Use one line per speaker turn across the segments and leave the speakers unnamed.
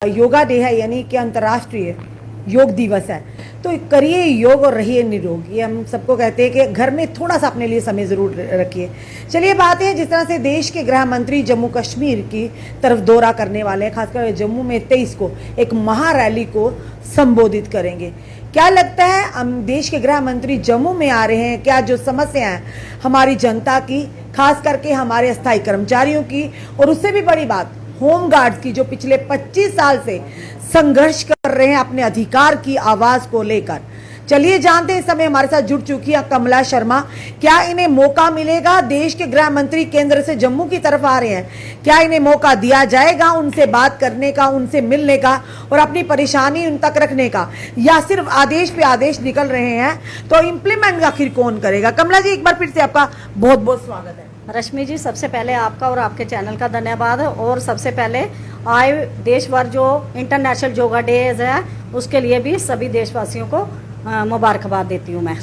Yoga day है, यानी कि अंतर्राष्ट्रीय योग दिवस है। तो करिए योग और रहिए निरोग, ये हम सबको कहते हैं कि घर में थोड़ा सा अपने लिए समय ज़रूर रखिए। चलिए बात है, जिस तरह से देश के गृह मंत्री जम्मू कश्मीर की तरफ दौरा करने वाले हैं, खासकर जम्मू में 23 को एक महारैली को संबोधित करेंगे। क्या लगता है, हम देश के गृह मंत्री जम्मू में आ रहे हैं, क्या जो समस्या है हमारी जनता की, खास करके हमारे अस्थायी कर्मचारियों की, और उससे भी बड़ी बात होम गार्ड्स की, जो पिछले 25 साल से संघर्ष कर रहे हैं अपने अधिकार की आवाज को लेकर। चलिए जानते हैं, इस समय हमारे साथ जुड़ चुकी है कमला शर्मा। क्या इन्हें मौका मिलेगा? देश के गृह मंत्री केंद्र से जम्मू की तरफ आ रहे हैं, क्या इन्हें मौका दिया जाएगा उनसे बात करने का, उनसे मिलने का और अपनी परेशानी उन तक रखने का, या सिर्फ आदेश पे आदेश निकल रहे हैं? तो इम्प्लीमेंट आखिर कौन करेगा? कमला जी, एक बार फिर से आपका बहुत बहुत स्वागत है।
रश्मि जी, सबसे पहले आपका और आपके चैनल का धन्यवाद। और सबसे पहले आए देश भर जो इंटरनेशनल योगा डेज है, उसके लिए भी सभी देशवासियों को मुबारकबाद देती हूँ मैं।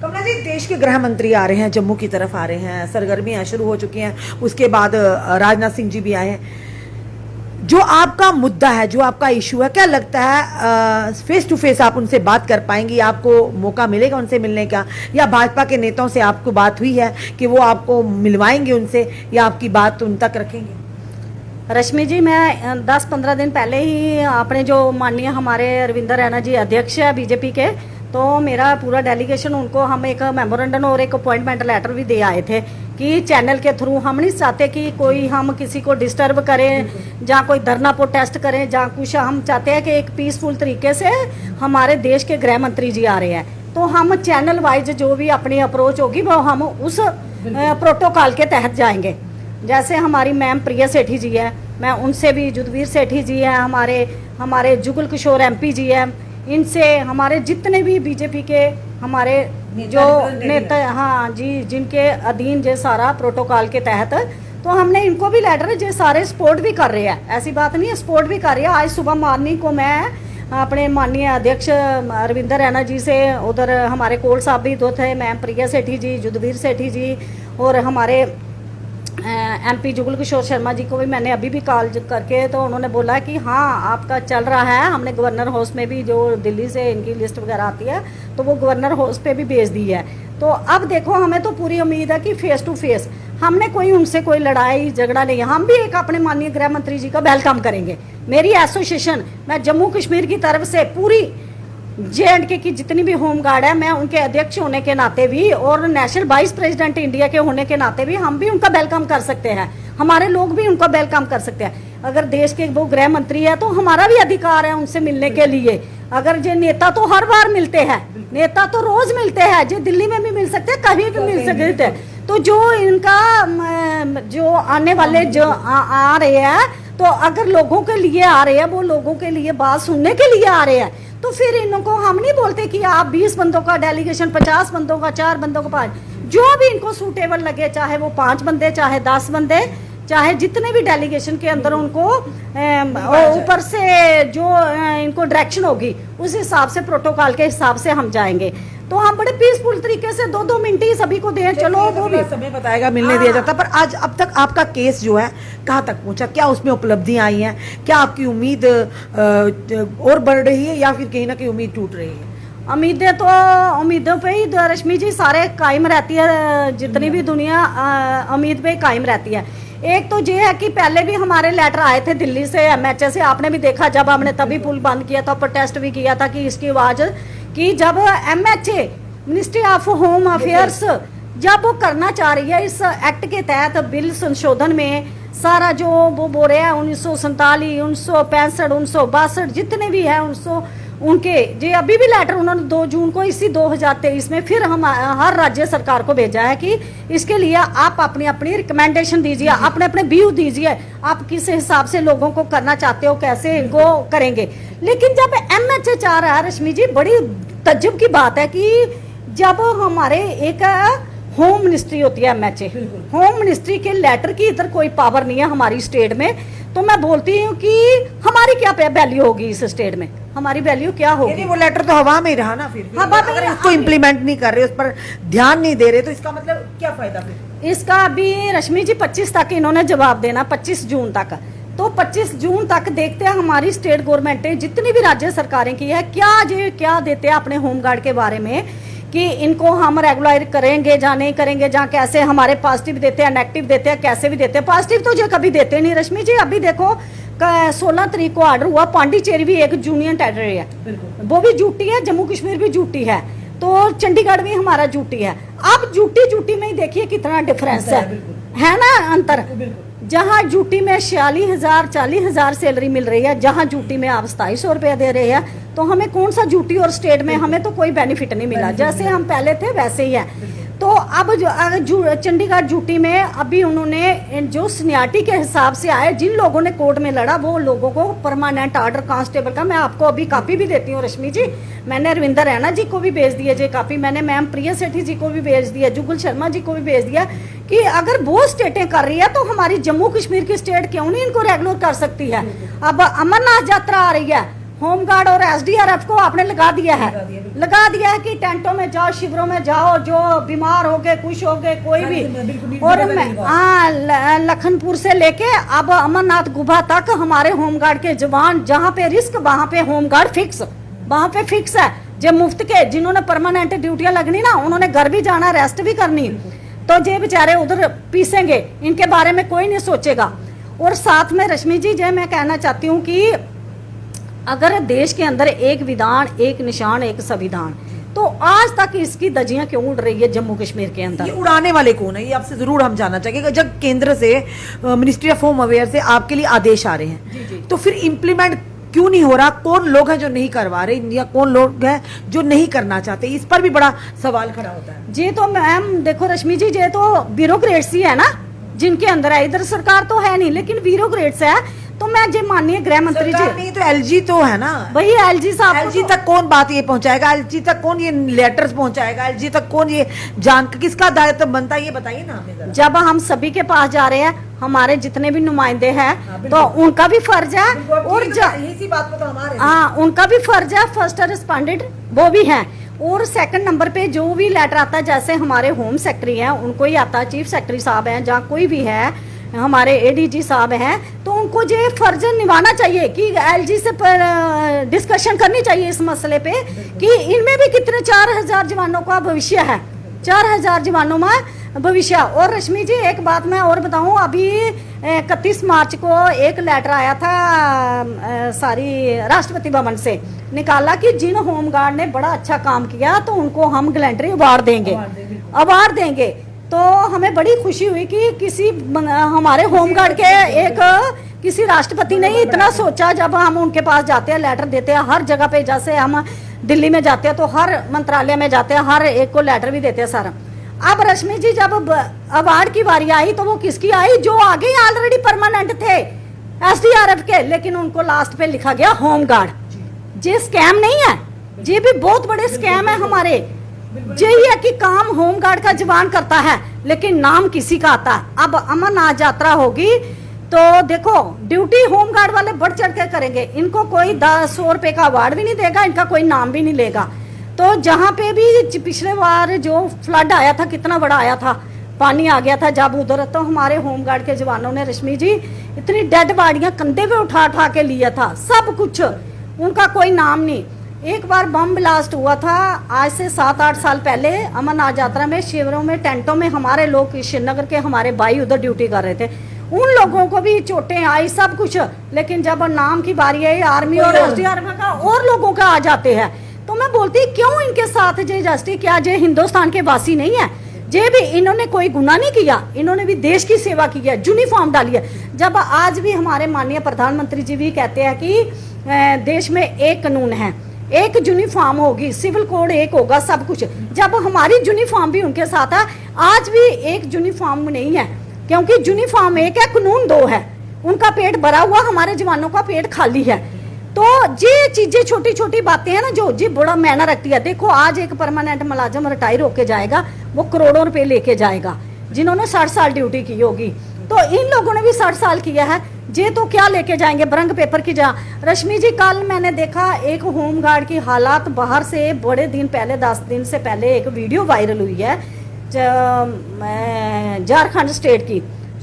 कमला जी, देश के गृह मंत्री आ रहे हैं, जम्मू की तरफ आ रहे हैं, सरगर्मियां शुरू हो चुकी हैं, उसके बाद राजनाथ सिंह जी भी आए हैं। जो आपका मुद्दा है, जो आपका इशू है, क्या लगता है फेस टू फेस आप उनसे बात कर पाएंगी? आपको मौका मिलेगा उनसे मिलने का, या भाजपा के नेताओं से आपको बात हुई है कि वो आपको मिलवाएंगे उनसे, या आपकी बात उन तक रखेंगे?
रश्मि जी, मैं 10-15 दिन पहले ही अपने जो माननीय हमारे रविंदर रैना जी अध्यक्ष है बीजेपी के, तो मेरा पूरा डेलीगेशन उनको हम एक मेमोरेंडम और एक अपॉइंटमेंट लेटर भी दे आए थे कि चैनल के थ्रू हम नहीं चाहते कि कोई हम किसी को डिस्टर्ब करें, जहाँ कोई धरना प्रोटेस्ट करें, जहाँ कुछ हम चाहते हैं कि एक पीसफुल तरीके से हमारे देश के गृह मंत्री जी आ रहे हैं, तो हम चैनल वाइज जो भी अपनी अप्रोच होगी वो हम उस प्रोटोकॉल के तहत जाएंगे। जैसे हमारी मैम प्रिया सेठी जी है, मैं उनसे भी, जुगवीर सेठी जी हैं, हमारे जुगल किशोर MP जी हैं, इनसे हमारे जितने भी बीजेपी के हमारे जो नेता, हाँ जी, जिनके अधीन जो सारा प्रोटोकॉल के तहत, तो हमने इनको भी लेटर जो सारे सपोर्ट भी कर रहे हैं, ऐसी बात नहीं है, सपोर्ट भी कर रही है। आज सुबह मॉर्निंग को मैं अपने माननीय अध्यक्ष रविंदर रैना जी से, उधर हमारे कोल साहब भी दो थे, मैम प्रिया सेठी जी, जुगवीर सेठी जी, और हमारे MP जुगल किशोर शर्मा जी को भी मैंने अभी भी कॉल करके, तो उन्होंने बोला कि हाँ आपका चल रहा है। हमने गवर्नर हाउस में भी, जो दिल्ली से इनकी लिस्ट वगैरह आती है, तो वो गवर्नर हाउस पे भी भेज दी है। तो अब देखो, हमें तो पूरी उम्मीद है कि फेस टू फेस हमने कोई उनसे कोई लड़ाई झगड़ा नहीं है। हम भी एक अपने माननीय गृह मंत्री जी का वेलकम करेंगे। मेरी एसोसिएशन, मैं जम्मू कश्मीर की तरफ से पूरी JNK की जितनी भी होम गार्ड है, मैं उनके अध्यक्ष होने के नाते भी और नेशनल वाइस प्रेसिडेंट इंडिया के होने के नाते भी हम भी उनका वेलकम कर सकते हैं, हमारे लोग भी उनका वेलकम कर सकते हैं। अगर देश के वो गृह मंत्री है तो हमारा भी अधिकार है उनसे मिलने के लिए। अगर जो नेता तो हर बार मिलते हैं, नेता तो रोज मिलते हैं, जो दिल्ली में भी मिल सकते हैं, कहीं भी मिल सकते हैं। तो जो इनका जो आने वाले जो आ रहे हैं, तो अगर लोगों के लिए आ रहे हैं, वो लोगों के लिए बात सुनने के लिए आ रहे हैं, तो फिर इनको हम नहीं बोलते कि आप 20 बंदों का डेलीगेशन, 50 बंदों का, 4 बंदों का, 5, जो भी इनको सूटेबल लगे, चाहे वो 5 बंदे, चाहे 10 बंदे, चाहे जितने भी डेलीगेशन के अंदर उनको ऊपर से जो इनको डायरेक्शन होगी, उस हिसाब से, प्रोटोकॉल के हिसाब से हम जाएंगे। तो हम बड़े पीसफुल तरीके से 2-2 मिनट ही सभी को दें, चलो वो भी
समय बताएगा, मिलने दिया जाता। पर आज अब तक आपका केस जो है कहाँ तक पहुंचा? क्या उसमें उपलब्धियां आई हैं? क्या आपकी उम्मीद और बढ़ रही है, या फिर कहीं ना कहीं उम्मीद टूट रही है?
उम्मीदें तो, उम्मीदों पे ही रश्मि जी सारे कायम रहती है, जितनी भी दुनिया उम्मीद पे कायम रहती है। एक तो ये है कि पहले भी हमारे लेटर आए थे दिल्ली से, MHA से, आपने भी देखा, जब हमने तभी पुल बंद किया था, प्रोटेस्ट भी किया था कि इसकी आवाज, कि जब MHA ministry of home affairs जब वो करना चाह रही है इस एक्ट के तहत बिल संशोधन में, सारा जो वो बोल रहे हैं 1947, 1965, 1962 जितने भी हैं, उनके जो अभी भी लेटर उन्होंने 2 जून को इसी 2023 में फिर हम हर राज्य सरकार को भेजा है कि इसके लिए आप अपनी अपनी रिकमेंडेशन दीजिए, अपने अपने व्यू दीजिए, आप किस हिसाब से लोगों को करना चाहते हो, कैसे इनको करेंगे। लेकिन जब MHA चाह रहा है, रश्मि जी, बड़ी तज्जुब की बात है कि जब हमारे एक होम मिनिस्ट्री होती है MHA, होम मिनिस्ट्री के लेटर की इधर कोई पावर नहीं है हमारी स्टेट में, तो मैं बोलती हूँ कि हमारी क्या वैल्यू होगी इस स्टेट में, हमारी वैल्यू क्या होगी?
वो लेटर तो हवा में ही रहा ना। फिर अगर इसको इम्प्लीमेंट नहीं कर रहे, उस पर ध्यान नहीं दे रहे, तो इसका मतलब क्या फायदा फिर?
इसका अभी रश्मि जी 25 तक इन्होंने जवाब देना, 25 जून तक। तो 25 जून तक देखते हैं हमारी स्टेट गवर्नमेंट ने जितनी भी राज्य सरकारें की है क्या देते हैं अपने होमगार्ड के बारे में कि इनको हम रेगुलर करेंगे या नहीं करेंगे, जहाँ कैसे हमारे पॉजिटिव देते हैं, नेगेटिव देते हैं, कैसे भी देते हैं। पॉजिटिव तो जो कभी देते नहीं रश्मि जी। अभी देखो 16 तारीख को ऑर्डर हुआ, पांडिचेरी भी एक यूनियन टेरिटरी है, वो भी झूठी है, जम्मू कश्मीर भी झूठी है, तो चंडीगढ़ भी हमारा झूठी है। अब झूठी में ही देखिए कितना डिफरेंस है ना अंतर। जहाँ यूटी में 46,000 40,000 सैलरी मिल रही है, जहाँ यूटी में आप 2700 रुपया दे रहे हैं, तो हमें कौन सा यूटी और स्टेट में हमें तो कोई बेनिफिट नहीं मिला। जैसे हम पहले थे वैसे ही है। तो अब चंडीगढ़ यूटी में अभी उन्होंने जो सीनियरिटी के हिसाब से आए, जिन लोगों ने कोर्ट में लड़ा वो लोगों को परमानेंट ऑर्डर कांस्टेबल का, मैं आपको अभी कॉपी भी देती हूँ रश्मि जी। मैंने रविंदर रैना जी को भी भेज दिया जी कॉपी, मैंने मैम प्रिया सेठी जी को भी भेज दिया, जुगल शर्मा जी को भी भेज दिया कि अगर वो स्टेटें कर रही है तो हमारी जम्मू कश्मीर की स्टेट क्यों नहीं इनको रेगुलर कर सकती है। अब अमरनाथ यात्रा आ रही है, होमगार्ड और एसडीआरएफ को आपने लगा दिया है कि टेंटों में जाओ, शिविरों में जाओ, जो बीमार हो गए, खुश हो गए, कोई भी। और लखनपुर से लेके अब अमरनाथ गुफा तक हमारे होमगार्ड के जवान, जहाँ पे रिस्क वहाँ पे होमगार्ड फिक्स, वहाँ पे फिक्स है। जो मुफ्त के जिन्होंने परमानेंट ड्यूटियां लगनी ना, उन्होंने घर भी जाना, रेस्ट भी करनी, तो जे बेचारे उधर पीसेंगे, इनके बारे में कोई नहीं सोचेगा। और साथ में रश्मि जी जे मैं कहना चाहती हूँ कि अगर देश के अंदर एक विधान, एक निशान, एक संविधान, तो आज तक इसकी दजियां क्यों उड़ रही है जम्मू कश्मीर के अंदर?
ये उड़ाने वाले कौन है, ये आपसे जरूर हम जानना चाहेंगे। जब केंद्र से मिनिस्ट्री ऑफ होम अफेयर से आपके लिए आदेश आ रहे हैं, तो फिर इम्प्लीमेंट क्यों नहीं हो रहा? कौन लोग हैं जो नहीं करवा रहे, या कौन लोग हैं जो नहीं करना चाहते? इस पर भी बड़ा सवाल खड़ा होता है
जी। तो मैम देखो रश्मि जी, ये तो ब्यूरोक्रेट्स ही है ना जिनके अंदर है, इधर सरकार तो है नहीं, लेकिन ब्यूरोक्रेट्स है। तो मैं जे माननीय गृह मंत्री जी,
नहीं तो एलजी तो है ना,
वही एलजी साहब,
एलजी तक कौन बात ये पहुंचाएगा? एलजी तक कौन ये लेटर्स पहुंचाएगा? एलजी तक कौन ये जान, किसका दायित्व बनता है, ये बताइए ना हमें।
जब हम सभी के पास जा रहे हैं, हमारे जितने भी नुमाइंदे हैं, तो उनका भी फर्ज है, और
इसी बात पे तो हमारे,
हाँ, उनका भी फर्ज है, फर्स्ट रिस्पोंडेंट वो भी है। और सेकंड नंबर पे जो भी लेटर आता है, जैसे हमारे होम सेक्रेटरी हैं उनको ही आता है, चीफ सेक्रेटरी साहब हैं, जहाँ कोई भी है, हमारे एडीजी साहब हैं, तो उनको ये फर्ज निभाना चाहिए कि एलजी से डिस्कशन करनी चाहिए इस मसले पे कि इनमें भी कितने 4,000 जवानों का भविष्य है, 4,000 जवानों में भविष्य। और रश्मि जी एक बात मैं और बताऊं, अभी 31 मार्च को एक लेटर आया था सारी राष्ट्रपति भवन से निकाला कि जिन होमगार्ड ने बड़ा अच्छा काम किया तो उनको हम गैलेंट्री अवार्ड देंगे। तो हमें बड़ी खुशी हुई कि किसी हमारे होमगार्ड के एक किसी राष्ट्रपति ने इतना सोचा। जब हम उनके पास जाते हैं, लेटर देते हैं हर जगह पे, जैसे हम दिल्ली में जाते हैं तो हर मंत्रालय में जाते हैं, हर एक को लेटर भी देते हैं सारा। अब रश्मि जी जब अवार्ड की बारी आई तो वो किसकी आई? जो आगे ऑलरेडी परमानेंट थे एसडीआरएफ के, लेकिन उनको लास्ट पे लिखा गया होमगार्ड। ये स्कैम नहीं है, ये भी बहुत बड़े स्कैम है हमारे। यही है कि काम होमगार्ड का जवान करता है, लेकिन नाम किसी का आता है। अब अमरनाथ यात्रा होगी तो देखो ड्यूटी होमगार्ड वाले बढ़ चढ़ के करेंगे, इनको कोई 100 रुपए का अवार्ड भी नहीं देगा, इनका कोई नाम भी नहीं लेगा। तो जहाँ पे भी पिछले बार जो फ्लड आया था, कितना बड़ा आया था, पानी आ गया था जब उधर, तो हमारे होमगार्ड के जवानों ने रश्मि जी इतनी डेड बॉडियां कंधे पे उठा उठा के लिया था, सब कुछ, उनका कोई नाम नहीं। एक बार बम ब्लास्ट हुआ था आज से 7-8 साल पहले अमरनाथ यात्रा में, शिविरों में, टेंटों में, हमारे लोग श्रीनगर के हमारे भाई उधर ड्यूटी कर रहे थे, उन लोगों को भी चोटें आई, सब कुछ। लेकिन जब नाम की बारी आई आर्मी और एसडीआरएफ का और लोगों का आ जाते हैं, तो मैं बोलती क्यों इनके साथ जे जस्टिस, क्या जे हिंदुस्तान के वासी नहीं है? जे भी इन्होंने कोई गुनाह नहीं किया, इन्होंने भी देश की सेवा की है, यूनिफॉर्म डाली है। जब आज भी हमारे माननीय प्रधानमंत्री जी भी कहते हैं कि देश में एक कानून है, एक यूनिफॉर्म होगी, सिविल कोड एक होगा, सब कुछ। जब हमारी यूनिफॉर्म भी उनके साथ है, आज भी एक यूनिफॉर्म नहीं है, क्योंकि यूनिफॉर्म एक है, कानून 2 है। उनका पेट भरा हुआ, हमारे जवानों का पेट खाली है। तो ये चीजें छोटी छोटी बातें हैं ना, जो जी बड़ा मायना रखती है। देखो आज एक परमानेंट मुलाजिम रिटायर होके जाएगा, वो करोड़ों रुपए लेके जाएगा, जिन्होंने 60 साल ड्यूटी की होगी। तो इन लोगों ने भी 60 साल किया है, ये तो क्या लेके जाएंगे ब्रंग पेपर की जा। रश्मि जी कल मैंने देखा एक होमगार्ड की हालात बाहर से, बड़े दिन पहले 10 दिन से पहले एक वीडियो वायरल हुई है झारखंड स्टेट की,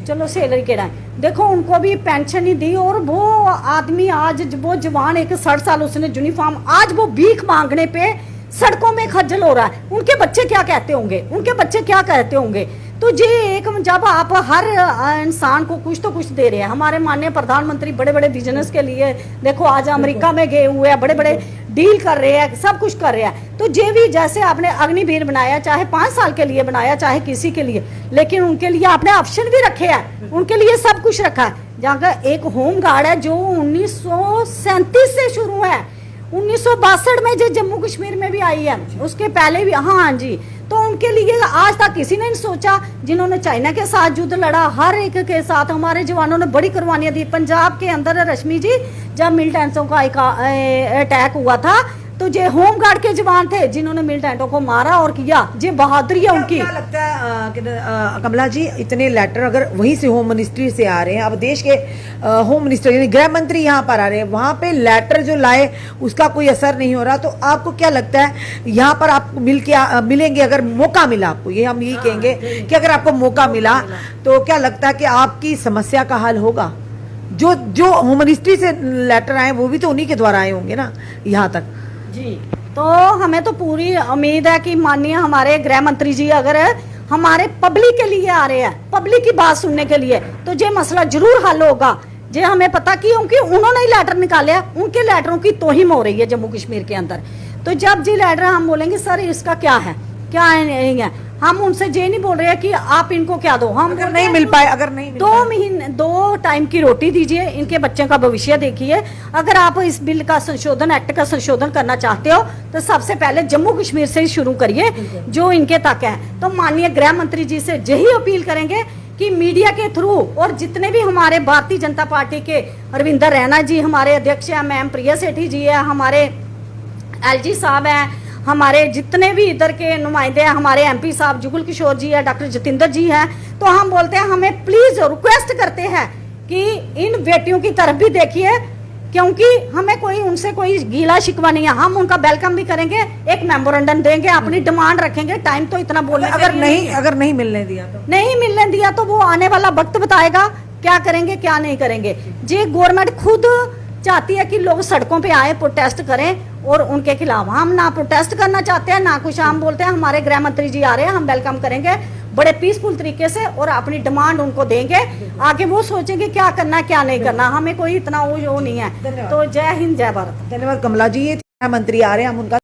चलो सैलरी के देखो उनको भी पेंशन ही दी, और वो आदमी आज वो जवान एक 60 साल उसने यूनिफॉर्म, आज वो भीख मांगने पे सड़कों में खज्जल हो रहा है। उनके बच्चे क्या कहते होंगे, उनके बच्चे क्या कहते होंगे। तो ये एक, जब आप हर इंसान को कुछ तो कुछ दे रहे हैं, हमारे माननीय प्रधानमंत्री बड़े बड़े बिजनेस के लिए देखो आज अमेरिका में गए हुए हैं, बड़े बड़े डील कर रहे हैं, सब कुछ कर रहे हैं। तो ये भी जैसे आपने अग्निवीर बनाया, चाहे 5 साल के लिए बनाया, चाहे किसी के लिए, लेकिन उनके लिए आपने ऑप्शन भी रखे हैं, उनके लिए सब कुछ रखा है। जहाँ का एक होम गार्ड है जो 1937 से शुरू है, 1962 में जो जम्मू कश्मीर में भी आई है, उसके पहले भी, हाँ जी। तो उनके लिए आज तक किसी ने नहीं सोचा, जिन्होंने चाइना के साथ युद्ध लड़ा, हर एक के साथ हमारे जवानों ने बड़ी कुर्बानियां दी। पंजाब के अंदर रश्मि जी जब मिलिटेंट्सों का अटैक हुआ था, तो ये होम गार्ड के जवान थे जिन्होंने मिलिटेंटों को मारा और किया। ये बहादुरी है उनकी।
क्या लगता है कमला जी, इतने लेटर अगर वहीं से होम मिनिस्ट्री से आ रहे हैं, अब देश के होम मिनिस्टर यानी गृह मंत्री यहाँ पर आ रहे हैं, वहाँ पे लेटर जो लाए उसका कोई असर नहीं हो रहा, तो आपको क्या लगता है यहाँ पर आपको मिलेंगे, अगर मौका मिला आपको, ये हम यही कहेंगे कि अगर आपको मौका मिला तो क्या लगता है कि आपकी समस्या का हल होगा? जो होम मिनिस्ट्री से लेटर आए वो भी तो उन्हीं के द्वारा आए होंगे ना यहाँ तक।
जी, तो हमें तो पूरी उम्मीद है कि माननीय हमारे गृह मंत्री जी अगर हमारे पब्लिक के लिए आ रहे हैं, पब्लिक की बात सुनने के लिए, तो ये मसला जरूर हल होगा। जे हमें पता क्योंकि उन्होंने ही लेटर निकाले, उनके लेटरों की तौहीन हो रही है जम्मू कश्मीर के अंदर। तो जब जी लेटर हम बोलेंगे सर इसका क्या है, क्या नहीं है, हम उनसे ये नहीं बोल रहे हैं कि आप इनको क्या दो, हम
अगर नहीं मिल पाए, अगर नहीं
2 महीने 2 टाइम की रोटी दीजिए, इनके बच्चों का भविष्य देखिए। अगर आप इस बिल का संशोधन, एक्ट का संशोधन करना चाहते हो तो सबसे पहले जम्मू कश्मीर से ही शुरू करिए जो इनके तक है। तो माननीय गृह मंत्री जी से यही अपील करेंगे कि मीडिया के थ्रू, और जितने भी हमारे भारतीय जनता पार्टी के रविंदर रैना जी हमारे अध्यक्ष हैं, मैम प्रिया सेठी जी है, हमारे एलजी साहब हैं, हमारे जितने भी इधर के नुमाइंदे हैं, हमारे एमपी साहब जुगल किशोर जी है, डॉक्टर जतिंदर जी हैं, तो हम बोलते हैं, हमें प्लीज रिक्वेस्ट करते हैं कि इन बेटियों की तरफ भी देखिए, क्योंकि हमें कोई उनसे कोई गीला शिकवा नहीं है। हम उनका वेलकम भी करेंगे, एक मेमोरेंडम देंगे, अपनी डिमांड रखेंगे। टाइम तो इतना बोलने
अगर नहीं मिलने दिया तो
नहीं मिलने दिया तो वो आने वाला वक्त बताएगा क्या करेंगे क्या नहीं करेंगे। जी गवर्नमेंट खुद चाहती है कि लोग सड़कों पे आए, प्रोटेस्ट करें, और उनके खिलाफ हम ना प्रोटेस्ट करना चाहते हैं ना कुछ। हम बोलते हैं हमारे गृह मंत्री जी आ रहे हैं, हम वेलकम करेंगे बड़े पीसफुल तरीके से, और अपनी डिमांड उनको देंगे। आगे वो सोचेंगे क्या करना है क्या नहीं करना, हमें कोई इतना वो नहीं है। तो जय हिंद, जय भारत।
धन्यवाद कमला जी। ये मंत्री आ रहे हैं, हम उनका